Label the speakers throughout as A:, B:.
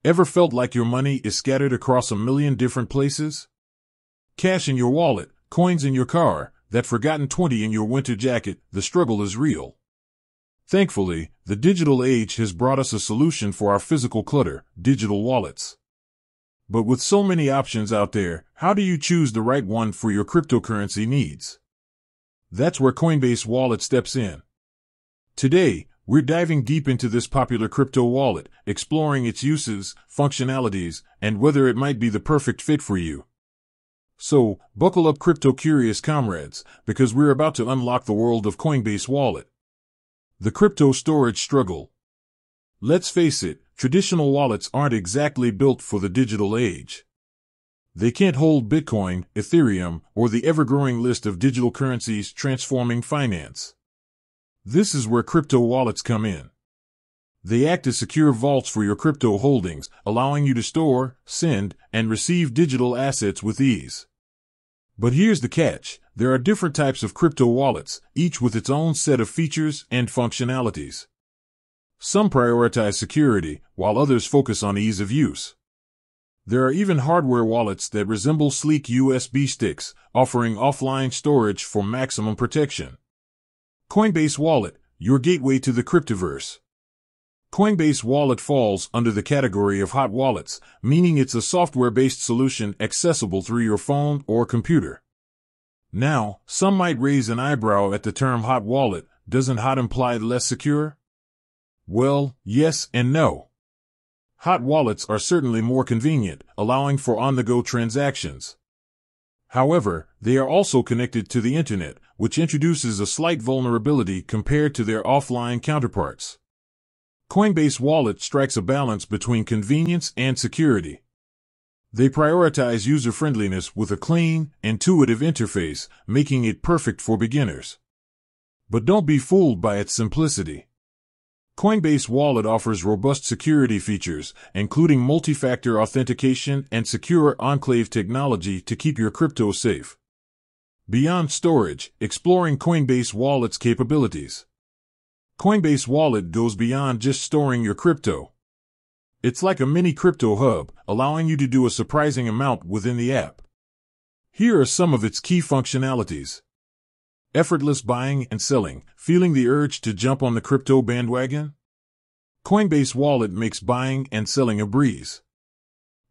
A: Ever felt like your money is scattered across a million different places? Cash in your wallet, coins in your car, that forgotten 20 in your winter jacket, the struggle is real. Thankfully, the digital age has brought us a solution for our physical clutter, digital wallets. But with so many options out there, how do you choose the right one for your cryptocurrency needs? That's where Coinbase Wallet steps in. Today, we're diving deep into this popular crypto wallet, exploring its uses, functionalities, and whether it might be the perfect fit for you. So, buckle up, crypto-curious comrades, because we're about to unlock the world of Coinbase Wallet. The crypto storage struggle. Let's face it, traditional wallets aren't exactly built for the digital age. They can't hold Bitcoin, Ethereum, or the ever-growing list of digital currencies transforming finance. This is where crypto wallets come in. They act as secure vaults for your crypto holdings, allowing you to store, send, and receive digital assets with ease. But here's the catch. There are different types of crypto wallets, each with its own set of features and functionalities. Some prioritize security, while others focus on ease of use. There are even hardware wallets that resemble sleek USB sticks, offering offline storage for maximum protection. Coinbase Wallet, your gateway to the cryptoverse. Coinbase Wallet falls under the category of hot wallets, meaning it's a software-based solution accessible through your phone or computer. Now, some might raise an eyebrow at the term hot wallet. Doesn't hot imply less secure? Well, yes and no. Hot wallets are certainly more convenient, allowing for on-the-go transactions. However, they are also connected to the internet, which introduces a slight vulnerability compared to their offline counterparts. Coinbase Wallet strikes a balance between convenience and security. They prioritize user-friendliness with a clean, intuitive interface, making it perfect for beginners. But don't be fooled by its simplicity. Coinbase Wallet offers robust security features, including multi-factor authentication and secure enclave technology to keep your crypto safe. Beyond storage, exploring Coinbase Wallet's capabilities. Coinbase Wallet goes beyond just storing your crypto. It's like a mini crypto hub, allowing you to do a surprising amount within the app. Here are some of its key functionalities. Effortless buying and selling. Feeling the urge to jump on the crypto bandwagon? Coinbase Wallet makes buying and selling a breeze.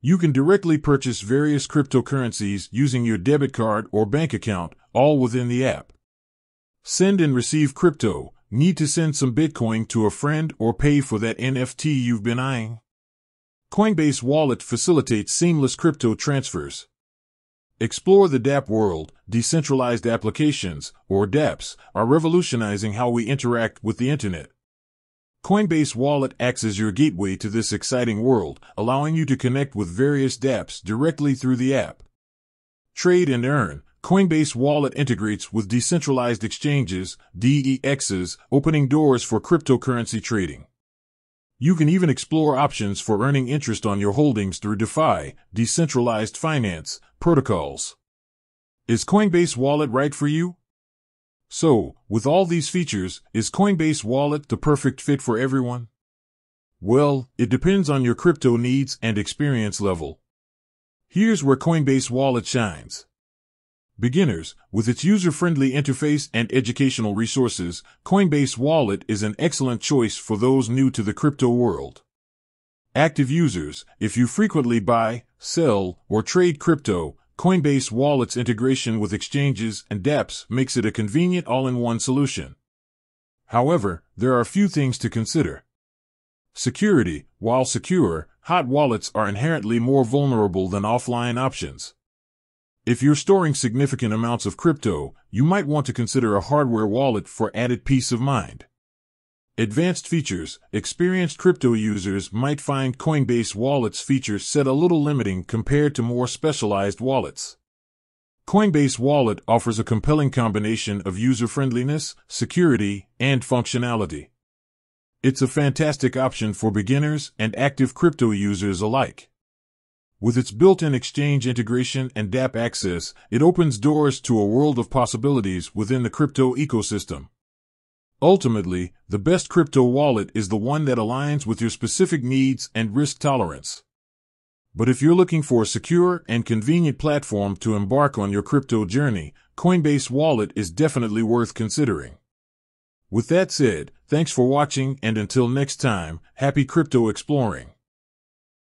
A: You can directly purchase various cryptocurrencies using your debit card or bank account, all within the app. Send and receive crypto. Need to send some Bitcoin to a friend or pay for that NFT you've been eyeing? Coinbase Wallet facilitates seamless crypto transfers. Explore the dApp world. Decentralized applications, or dApps, are revolutionizing how we interact with the internet. Coinbase Wallet acts as your gateway to this exciting world, allowing you to connect with various dApps directly through the app. Trade and earn. Coinbase Wallet integrates with decentralized exchanges, DEXs, opening doors for cryptocurrency trading. You can even explore options for earning interest on your holdings through DeFi, decentralized finance, protocols. Is Coinbase Wallet right for you? So, with all these features, is Coinbase Wallet the perfect fit for everyone? Well, it depends on your crypto needs and experience level. Here's where Coinbase Wallet shines. Beginners, with its user-friendly interface and educational resources, Coinbase Wallet is an excellent choice for those new to the crypto world. Active users, if you frequently buy, sell, or trade crypto, Coinbase Wallet's integration with exchanges and dApps makes it a convenient all-in-one solution. However, there are a few things to consider. Security. While secure, hot wallets are inherently more vulnerable than offline options. If you're storing significant amounts of crypto, you might want to consider a hardware wallet for added peace of mind. Advanced features. Experienced crypto users might find Coinbase Wallet's features set a little limiting compared to more specialized wallets. Coinbase Wallet offers a compelling combination of user-friendliness, security, and functionality. It's a fantastic option for beginners and active crypto users alike. With its built-in exchange integration and dApp access, it opens doors to a world of possibilities within the crypto ecosystem. Ultimately, the best crypto wallet is the one that aligns with your specific needs and risk tolerance. But if you're looking for a secure and convenient platform to embark on your crypto journey, Coinbase Wallet is definitely worth considering. With that said, thanks for watching, and until next time, happy crypto exploring.